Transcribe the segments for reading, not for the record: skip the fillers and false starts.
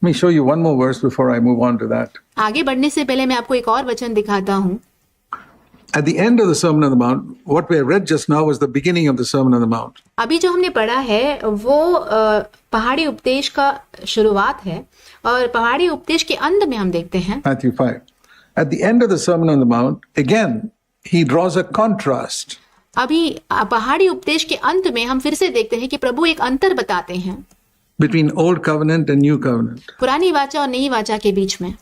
Let me show you one more verse before I move on to that. आगे बढ़ने से पहले मैं आपको एक और वचन दिखाता हूँ. At the end of the Sermon on the Mount, what we read just now was the beginning of the Sermon on the Mount. अभी जो हमने पढ़ा है वो पहाड़ी उपदेश का शुरुआत है और पहाड़ी उपदेश के अंत में हम देखते हैं Matthew 5. At the end of the Sermon on the Mount, again, he draws a contrast. अभी पहाड़ी उपदेश के अंत में हम फिर से देखते हैं कि प्रभु एक अंतर बताते हैं Between Old Covenant and New Covenant. पुरानी वाचा और नई वाचा के बीच में.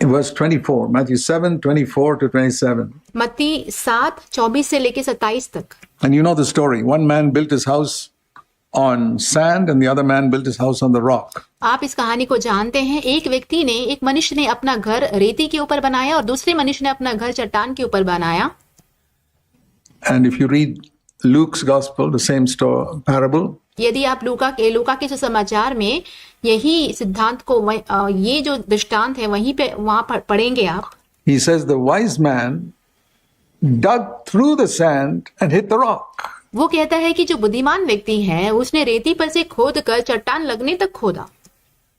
In verse 24, Matthew 7, 24 to 27. मत्ती 7:24 से लेके 27 तक. And you know the story. One man built his house on sand and the other man built his house on the rock. आप इस कहानी को जानते हैं. एक मनुष्य ने अपना घर रेती के ऊपर बनाया और दूसरे मनुष्य ने अपना घर चट्टान के ऊपर बनाया. And if you read Luke's gospel, the same story, parable, यदि आप लूका के सुसमाचार में यही सिद्धांत को ये जो दृष्टांत है वहीं पे वहां पढ़ेंगे आप. he says the wise man dug through the sand and hit the rock. वो कहता है कि जो बुद्धिमान व्यक्ति है उसने रेती पर से खोद कर चट्टान लगने तक खोदा.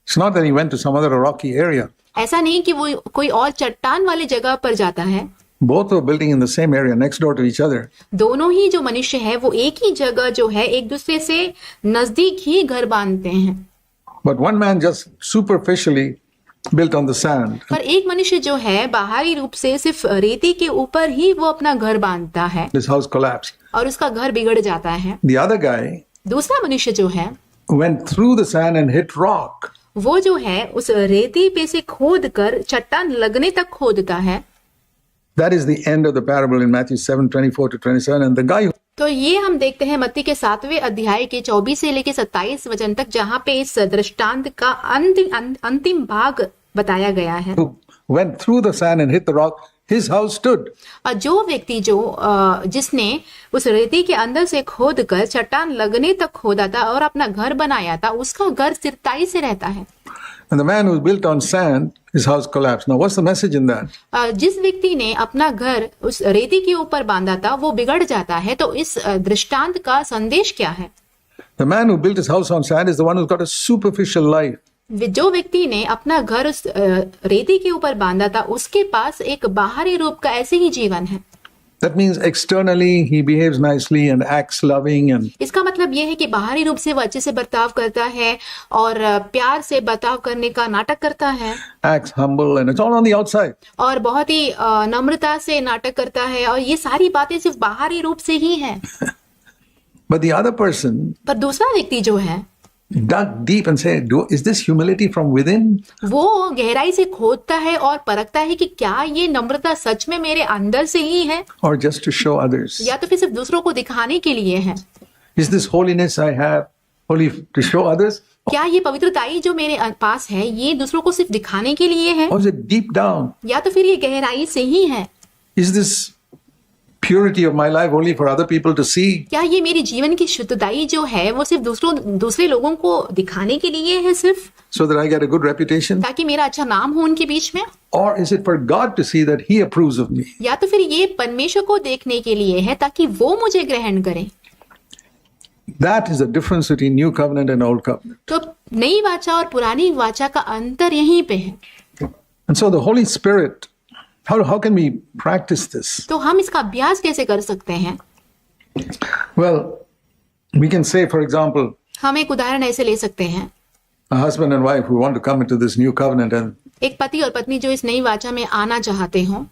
It's not that he went to some other rocky area. ऐसा नहीं कि वो कोई और चट्टान वाली जगह पर जाता है. Both were building in the same area next door to each other. दोनों ही जो मनुष्य है वो एक ही जगह जो है एक दूसरे से नजदीक ही घर बांधते हैं. But one man just superficially built on the sand. पर एक मनुष्य जो है बाहरी रूप से सिर्फ रेती के ऊपर ही वो अपना घर बांधता है. His house collapsed. और उसका घर बिगड़ जाता है. The other guy दूसरा मनुष्य जो है went through the sand and hit rock. वो जो है उस रेती पे से खोद कर चट्टान लगने तक खोदता है. That is the end of the parable in Matthew 7, 24 to 27. And the guy तो ये हम देखते हैं मत्ती के 7वें अध्याय के 24 से लेके 27 वचन तक जहाँ पे इस दृष्टांत का अंतिम भाग बताया गया है. who went through the sand and hit the rock, his house stood. और जो व्यक्ति जिसने उस रेती के अंदर से खोद कर चट्टान लगने तक खोदा था और अपना घर बनाया था उसका घर स्थिरताई से रहता है. And the man who built on sand, his house collapsed. Now what's the message in that? जिस व्यक्ति ने अपना घर उस रेती के ऊपर बांधा था वो बिगड़ जाता है. तो इस दृष्टांत का संदेश क्या है? The man who built his house on sand is the one who's got a superficial life. जो व्यक्ति ने अपना घर उस रेती के ऊपर बांधा था उसके पास एक बाहरी रूप का ऐसे ही जीवन है. That means externally he behaves nicely and acts loving and इसका मतलब यह है कि बाहरी रूप से वो अच्छे से बर्ताव करता है और प्यार से बर्ताव करने का नाटक करता है. acts humble and it's all on the outside. और बहुत ही नम्रता से नाटक करता है और ये सारी बातें सिर्फ बाहरी रूप से ही हैं. But the other person पर दूसरा व्यक्ति जो है dug deep and said, is this humility from within? वो गहराई से खोदता है और परखता है कि क्या ये नम्रता सच में मेरे अंदर से ही है Or just to show others? या तो फिर सिर्फ दूसरों को दिखाने के लिए है. Is this holiness I have only to show others? क्या ये पवित्रताई जो मेरे पास है ये दूसरों को सिर्फ दिखाने के लिए है Or is it deep down? या तो फिर ये गहराई से ही है. Is this purity of my life only for other people to see? क्या ये मेरी जीवन की शुद्धताई जो है वो सिर्फ दूसरे लोगों को दिखाने के लिए है सिर्फ So that I get a good reputation? ताकि मेरा अच्छा नाम हो उनके बीच में? Or is it for God to see that He approves of me? या तो फिर ये परमेश्वर को देखने के लिए है ताकि वो मुझे ग्रहण करे. That is the difference between New Covenant and Old Covenant. तो नई वाचा और पुरानी वाचा का अंतर यहीं पे है. And so the Holy Spirit, how can we practice this? तो हम इसका अभ्यास कैसे कर सकते हैं? Well, we can say, for example, हम एक उदाहरण ऐसे ले सकते हैं. a husband and wife who want to come into this New Covenant and एक पति और पत्नी जो इस नई वाचा में आना चाहते हों.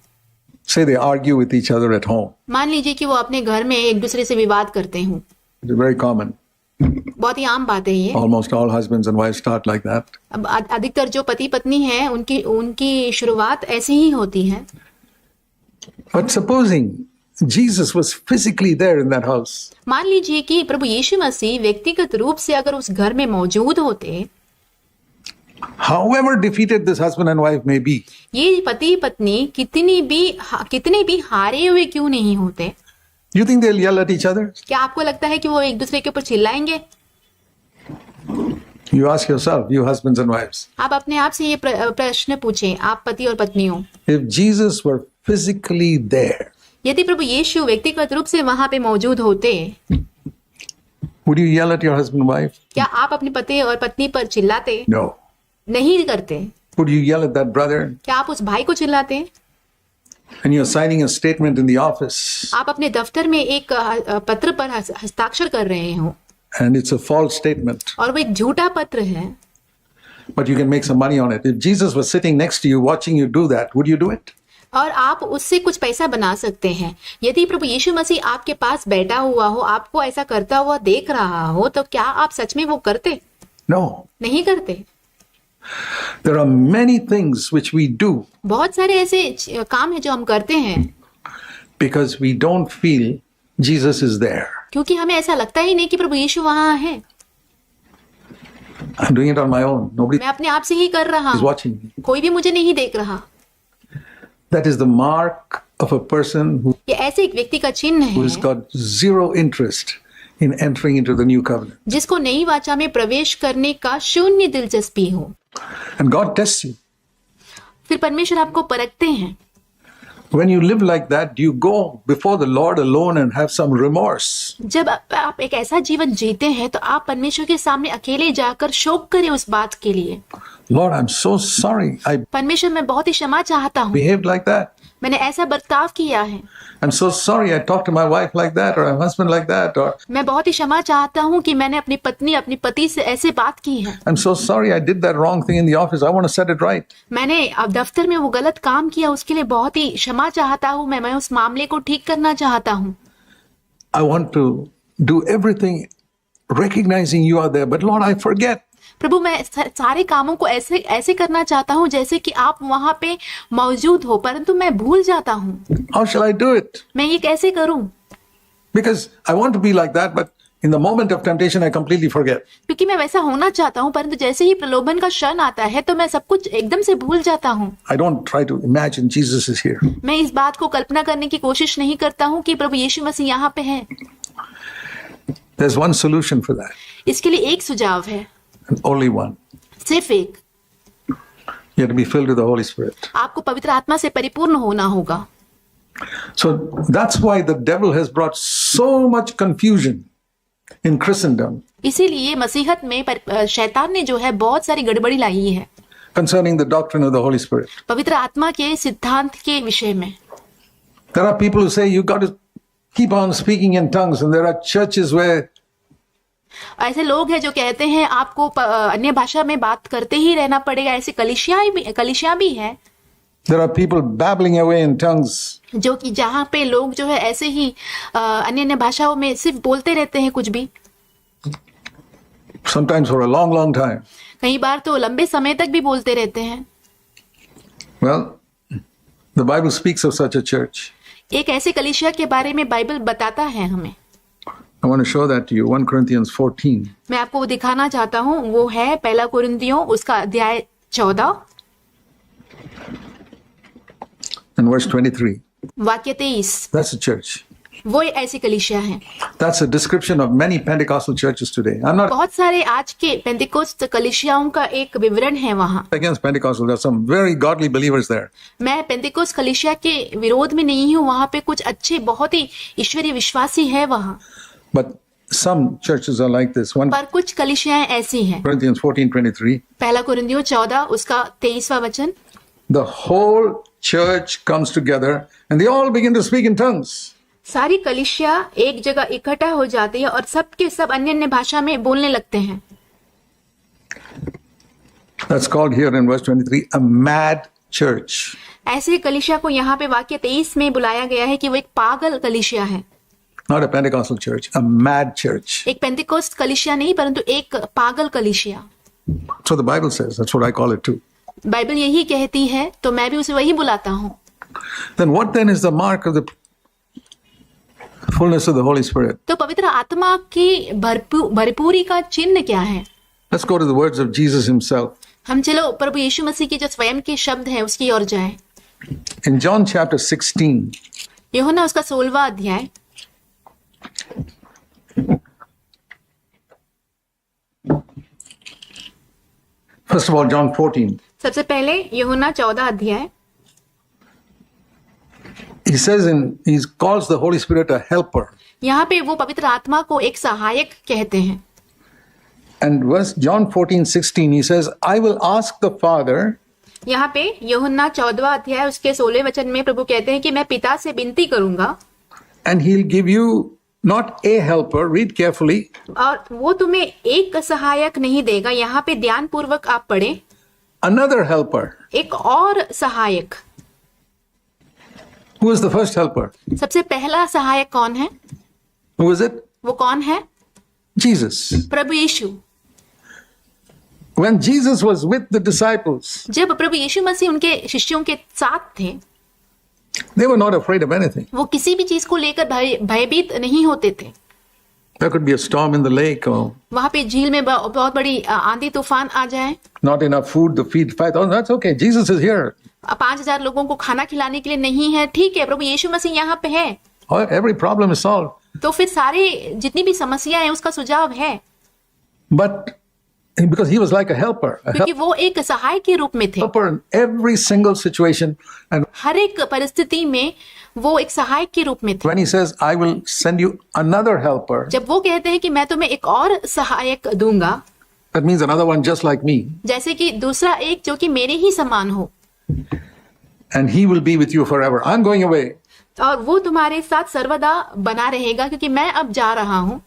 say they argue with each other at home. मान लीजिए कि वो अपने घर में एक दूसरे से विवाद करते हों. It's very common. बहुत ही आम बात है ये. Almost all husbands and wives start like that. अब अधिकतर जो पति पत्नी हैं उनकी शुरुआत ऐसी ही होती है. But supposing Jesus was physically there in that house. मान लीजिए कि प्रभु यीशु मसीह व्यक्तिगत रूप से अगर उस घर में मौजूद होते. However defeated this husband and wife may be. ये पति पत्नी कितने भी हारे हुए क्यों नहीं होते. You think they'll yell at each other? क्या आपको लगता है कि वो एक दूसरे के ऊपर चिल्लाएंगे? You ask yourself, you husbands and wives. आप अपने आप से ये प्रश्न पूछें, आप पति और पत्नी हो. If Jesus were physically there, यदि प्रभु यीशु व्यक्तिगत रूप से वहां पे मौजूद होते, Would you yell at your husband and wife? क्या आप अपने पति और पत्नी पर चिल्लाते? No. नहीं करते। Would you yell at that brother? क्या आप उस भाई को चिल्लाते? And you're signing a statement in the office, आप अपने दफ्तर में एक पत्र पर हस्ताक्षर कर रहे हो and it's a false statement, और वो एक झूठा पत्र है, but you can make some money on it. If Jesus was sitting next to you watching you do that, would you do it? और आप उससे कुछ पैसा बना सकते हैं। यदि प्रभु यीशु मसीह आपके पास बैठा हुआ हो, आपको ऐसा करता हुआ देख रहा हो, तो क्या आप सच में वो करते? No. नहीं करते। There are many things which we do बहुत सारे ऐसे काम है जो हम करते हैं because we don't feel Jesus is there. क्योंकि हमें ऐसा लगता ही नहीं कि प्रभु यीशु वहां है। I'm doing it on my own. Nobody मैं अपने आप से ही कर रहा is हूँ, watching me. कोई भी मुझे नहीं देख रहा। That is the mark of a person who ये ऐसे एक व्यक्ति का चिन्ह has है got zero interest in entering into the new covenant. जिसको नई वाचा में प्रवेश करने का शून्य दिलचस्पी हो। And God tests you. फिर परमेश्वर आपको परखते हैं। When you live like that, you go before the Lord alone and have some remorse. जब आप एक ऐसा जीवन जीते हैं तो आप परमेश्वर के सामने अकेले जाकर शोक करें उस बात के लिए। Lord, I'm so sorry. I परमेश्वर, मैं बहुत ही क्षमा चाहता हूँ, behaved like that. मैंने ऐसा बर्ताव किया है। I'm so sorry I talked to my wife like that or my husband like that or मैं बहुत ही क्षमा चाहता हूँ कि मैंने अपनी पत्नी, अपनी पति से ऐसे बात की है। I'm so sorry I did that wrong thing in the office. I want to set it right. मैंने अब दफ्तर में वो गलत काम किया, उसके लिए बहुत ही क्षमा चाहता हूँ। मैं उस मामले को ठीक करना चाहता हूँ। I want to do everything recognizing you are there. But Lord, I forget. प्रभु, मैं सारे कामों को ऐसे ऐसे करना चाहता हूँ जैसे कि आप वहां पे मौजूद हो, परंतु मैं भूल जाता हूँ। How shall I do it? मैं ये कैसे करूँ? Because I want to be like that, but in the moment of temptation, I completely forget. क्योंकि मैं वैसा होना चाहता हूँ, परंतु जैसे ही प्रलोभन का क्षण आता है तो मैं सब कुछ एकदम से भूल जाता हूँ। I don't try to imagine Jesus is here. मैं इस बात को कल्पना करने की कोशिश नहीं करता हूँ कि प्रभु यीशु मसीह यहाँ पे है। There's one solution for that, इसके लिए एक सुझाव है, and only one. सिर्फ एक। You have to be filled with the Holy Spirit. आपको पवित्र आत्मा से परिपूर्ण होना होगा। So that's why the devil has brought so much confusion in Christendom इसीलिए मसीहत में शैतान ने जो है बहुत सारी गड़बड़ी लाई है concerning the doctrine of the Holy Spirit. पवित्र आत्मा के सिद्धांत के विषय में। There are people who say you got to keep on speaking in tongues, and there are churches where ऐसे लोग हैं जो कहते हैं आपको अन्य भाषा में बात करते ही रहना पड़ेगा। ऐसे कलीसिया भी है। there are people babbling away in tongues. जो कि जहाँ पे लोग जो है ऐसे ही अन्य भाषाओं में सिर्फ बोलते रहते हैं कुछ भी, Sometimes for a long, long time. कई बार तो लंबे समय तक भी बोलते रहते हैं। Well, the Bible speaks of such a church. एक ऐसे कलीसिया के बारे में बाइबल बताता है हमें। I want to show that to you. 1 Corinthians 14 मैं आपको वो दिखाना चाहता हूँ। वो है पहला कुरिन्थियों उसका अध्याय 14 and verse 23. वाक्य 23। That's a church. वो ऐसी कलीसिया है। That's a description of many Pentecostal churches today. I'm not बहुत सारे आज के पेंतिकोस्त कलीसियाओं का एक विवरण है वहाँ। against Pentecostal. There's some very godly believers there. मैं पेंतिकोस्त कलीसिया के विरोध में नहीं हूँ, वहाँ पे कुछ अच्छे बहुत ही ईश्वरीय विश्वासी है वहाँ। But some churches are like this. 1 पर कुछ कलीसियाएं ऐसी हैं। Corinthians 14:23. पहला कुरिन्थियों 14 उसका 23वां वचन। The whole church comes together and they all begin to speak in tongues. सारी कलीसिया एक जगह इकट्ठा हो जाती है और सब के सब अन्य अन्य भाषा में बोलने लगते हैं। That's called here in verse 23 a mad church. ऐसे कलीसिया को यहाँ पे वाक्य 23 में बुलाया गया है कि वो एक पागल कलीसिया है। Not a Pentecostal church, a mad church. एक पेंतिकोस्त कलीसिया नहीं, परंतु एक पागल कलीसिया। So the Bible says, that's what I call it too. Bible यही कहती है, तो मैं भी उसे वही बुलाता हूँ। Then what then is the mark of the fullness of the Holy Spirit? तो पवित्र आत्मा की भरपूरी का चिन्ह क्या है? Let's go to the words of Jesus himself. हम चलो प्रभु यीशु मसीह के जो स्वयं के शब्द हैं उसकी ओर जाएं। In John chapter 16, यूहन्ना उसका 16वां अध्याय। first of all, John 14. सबसे पहले यूहन्ना 14 अध्याय। he calls the Holy Spirit a helper. यहाँ पे वो पवित्र आत्मा को एक सहायक कहते हैं। And verse John 14:16, he says, I will ask the Father, यहाँ पे यूहन्ना 14वां अध्याय उसके 16वें वचन में प्रभु कहते हैं कि मैं पिता से विनती करूंगा and he'll give you not a helper, read carefully, और वो तुम्हें एक सहायक नहीं देगा। यहाँ पे ध्यान पूर्वक आप पढ़ें, another helper. एक और सहायक। Who is the first helper? सबसे पहला सहायक कौन है? Who is it? वो कौन है? Jesus. Prabhu Yeshu. When Jesus was with the disciples, जब प्रभु यीशु मसीह उनके शिष्यों के साथ थे, they were not afraid of anything. वो किसी भी चीज को लेकर भयभीत नहीं होते थे। There could be a storm in the lake or वहां पे झील में बहुत बड़ी आंधी तूफान आ जाए, not enough food to feed 5,000. That's okay. Jesus is here. 5,000 लोगों को खाना खिलाने के लिए नहीं है, ठीक है, प्रभु यीशु मसीह यहाँ पे है। Every problem is solved. तो फिर सारे जितनी भी समस्या है उसका सुझाव है, But because he was like a helper, क्योंकि वो एक सहायक के रूप में थे। helper in every single situation. And हर एक परिस्थिति में वो एक सहायक के रूप में थे। when he says, I will send you another helper, जब वो कहते हैं कि मैं तुम्हें एक और सहायक दूंगा, that means another one just like me. जैसे कि दूसरा एक जो कि मेरे ही समान हो, And he will be with you forever. I'm going away, और वो तुम्हारे साथ सर्वदा बना रहेगा, क्योंकि मैं अब जा रहा हूँ,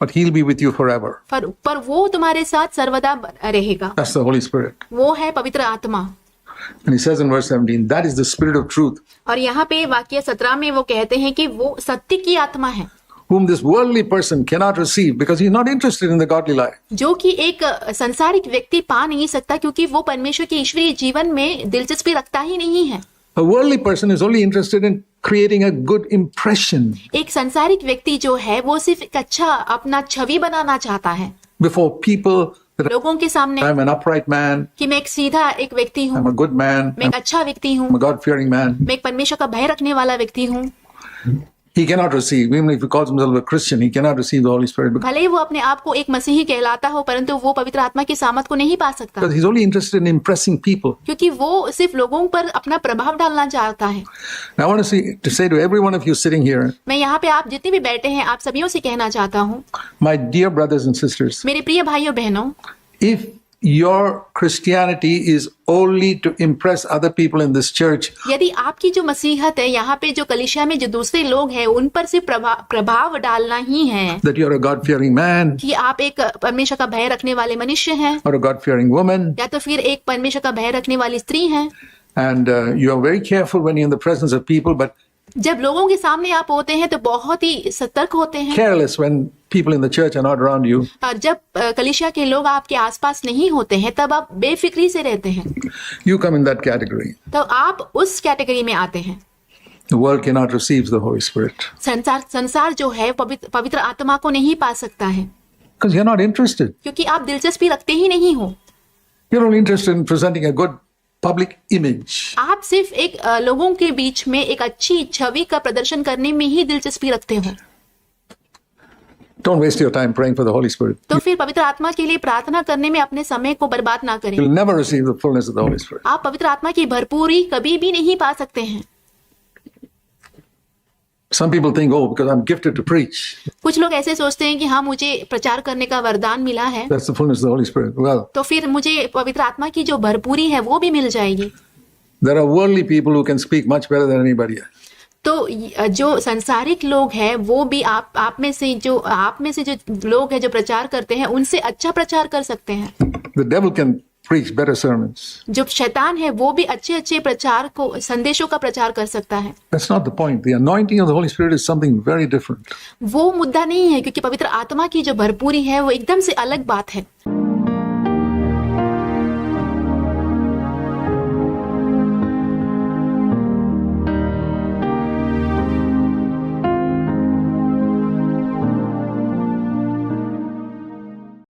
but he'll be with you forever. पर वो तुम्हारे साथ सर्वदा रहेगा। That's the Holy Spirit. वो है पवित्र आत्मा। And he says in verse 17, that is the spirit of truth, और यहाँ पे वाक्य 17 में वो कहते हैं कि वो सत्य की आत्मा है, whom this worldly person cannot receive because he's not interested in the godly life. जो कि एक संसारिक व्यक्ति पा नहीं सकता, क्योंकि वो परमेश्वर के ईश्वरीय जीवन में दिलचस्पी रखता ही नहीं है। A worldly person is only interested in creating a good impression एक संसारिक व्यक्ति जो है वो सिर्फ एक अच्छा अपना छवि बनाना चाहता है before people that लोगों के सामने, I'm an upright man, कि मैं एक सीधा एक व्यक्ति हूँ, I'm a good man, मैं एक अच्छा व्यक्ति हूँ, I'm a God-fearing man. मैं एक परमेश्वर का भय रखने वाला व्यक्ति हूँ। He cannot receive, even if he calls himself a Christian, he cannot receive the Holy Spirit भले ही वो अपने आप को एक मसीही कहलाता हो, परंतु वो पवित्र आत्मा की सामत को नहीं पा सकता, because he's only interested in impressing people. क्योंकि वो सिर्फ लोगों पर अपना प्रभाव डालना चाहता है। Now, I want to say to every one of you sitting here, मैं यहाँ पे आप जितने भी बैठे हैं, आप सभी से कहना चाहता हूँ, my dear brothers and sisters, मेरे प्रिय भाइयों बहनों, if your Christianity is only to impress other people in this church, यदि आपकी जो मसीहत है यहाँ पे जो कलीसिया में जो दूसरे लोग हैं उन पर सिर्फ प्रभाव डालना ही है, that you're a God-fearing man कि आप एक परमेश्वर का भय रखने वाले मनुष्य हैं, or a God-fearing woman, या तो फिर एक परमेश्वर का भय रखने वाली स्त्री हैं, and you are very careful when you're in the presence of people, but जब लोगों के सामने आप होते हैं तो बहुत ही सतर्क होते हैं, careless when people in the church are not around you. और जब कलीसिया के लोग आपके आसपास नहीं होते हैं तब आप बेफिक्री से रहते हैं, You come in that category. तो आप उस कैटेगरी में आते हैं। The world cannot receive the Holy Spirit संसार जो है पवित्र आत्मा को नहीं पा सकता है, because you're not interested. क्योंकि आप दिलचस्पी रखते ही नहीं हो। You're only interested in presenting a good public image. आप सिर्फ एक लोगों के बीच में एक अच्छी छवि का प्रदर्शन करने में ही दिलचस्पी रखते हो। Don't waste your time praying for the Holy Spirit. तो फिर पवित्र आत्मा के लिए प्रार्थना करने में अपने समय को बर्बाद ना करें। You'll never receive the fullness of the Holy Spirit. आप पवित्र आत्मा की भरपूरी कभी भी नहीं पा सकते हैं। Some people think, oh, because I'm gifted to preach, कुछ लोग ऐसे सोचते हैं कि हाँ मुझे प्रचार करने का वरदान मिला है, that's the fullness of the Holy Spirit. Well, तो फिर मुझे पवित्र आत्मा की जो भरपूरी है वो भी मिल जाएगी। there are worldly people who can speak much better than anybody else. तो जो संसारिक लोग हैं वो भी आप में से जो लोग हैं जो प्रचार करते हैं उनसे अच्छा प्रचार कर सकते हैं। The devil can preach better sermons. जो शैतान है वो भी अच्छे प्रचार को संदेशों का प्रचार कर सकता है। That's not the point. The anointing of the Holy Spirit is something very different. वो मुद्दा नहीं है, क्योंकि पवित्र आत्मा की जो भरपूरी है वो एकदम से अलग बात है।